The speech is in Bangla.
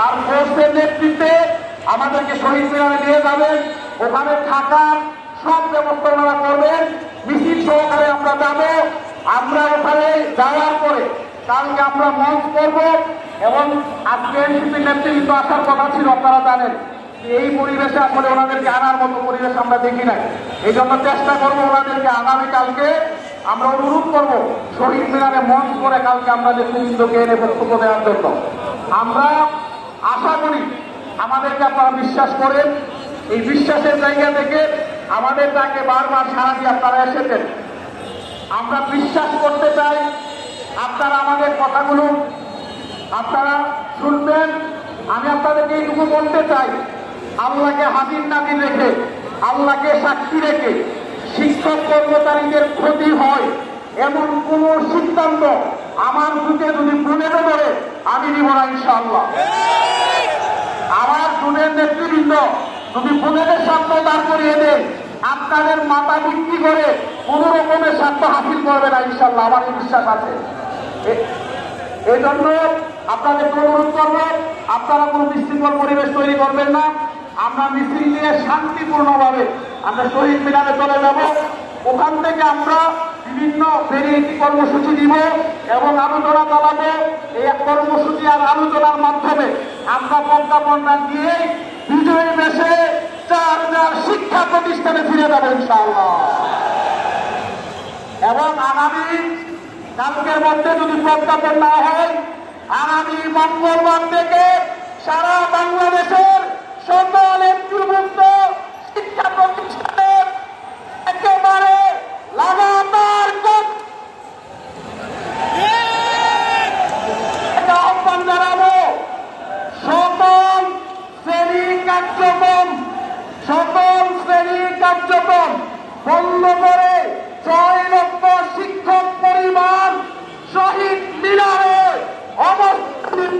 তার ফোর্সের নেতৃত্বে আমাদেরকে শহীদ মিনারে নিয়ে যাবেন। ওখানে থাকার সব ব্যবস্থা ওনারা করবেন। মিছিল সহকারে আমরা যাব। আমরা ওখানে যাওয়ার পরে কালকে আমরা মঞ্চ করব এবং আজকে এনসিপির নেতৃত্ব আসার কথা ছিল, আপনারা জানেন। এই পরিবেশে আসলে ওনাদেরকে আনার মতো পরিবেশ আমরা দেখি নাই। এই জন্য চেষ্টা করবো ওনাদেরকে আগামীকালকে আমরা অনুরোধ করবো শহীদ মিনারে মঞ্চ করে কালকে আমরা নেতৃবৃন্দকে এনে বক্তব্য দেওয়ার জন্য। আমরা আশা করি আমাদেরকে আপনারা বিশ্বাস করেন। এই বিশ্বাসের জায়গা থেকে আমাদের তাকে বারবার সাড়া দিয়ে আপনারা এসেছেন। আমরা বিশ্বাস করতে চাই আপনারা আমাদের কথাগুলো আপনারা শুনবেন। আমি আপনাদেরকে এইটুকু বলতে চাই, আল্লাহকে হাজির নাজির রেখে, আল্লাহকে সাক্ষী রেখে শিক্ষক কর্মচারীদের ক্ষতি হয় এমন কোন সিদ্ধান্ত আমার বুকে যদি বুনেতে ধরে আমি নিব না ইনশাআল্লাহ। আমার জুনের নেতৃবৃন্দ যদি বুনেদের স্বার্থ দাঁড় করিয়ে দেন, আপনাদের মাথা বিক্রি করে কোন রকমের স্বার্থ হাসিল করবে না ইনশাআল্লাহ, আমার এই বিশ্বাস আছে। এই জন্য আপনাদেরকে অনুরোধ করব, আপনারা কোনো বিশৃঙ্খল পরিবেশ তৈরি করবেন না। আমরা মিছিল নিয়ে শান্তিপূর্ণভাবে আমরা শহীদ মিনারে চলে যাব। ওখান থেকে আমরা বিভিন্ন ভেরিয়েটি কর্মসূচি দিব এবং আলোচনা চালাবো। এই কর্মসূচি আর আলোচনার মাধ্যমে আমরা প্রজ্ঞাপন দিয়ে বিজয়ী দেশে ৪,০০০ শিক্ষা প্রতিষ্ঠানে ফিরে যাবো ইনশাআল্লাহ। এবং আগামী কালকের মধ্যে যদি প্রজ্ঞাপন না হয়, আগামী মঙ্গলবার থেকে সারা বাংলাদেশের সকল এমপিভুক্ত শিক্ষা প্রতিষ্ঠানের একেবারে লাগাতার আহ্বান জানাবো। সকল শ্রেণী কার্যক্রম বন্ধ করে ৬ লক্ষ শিক্ষক পরিবার শহীদ মিনারে অবস্থান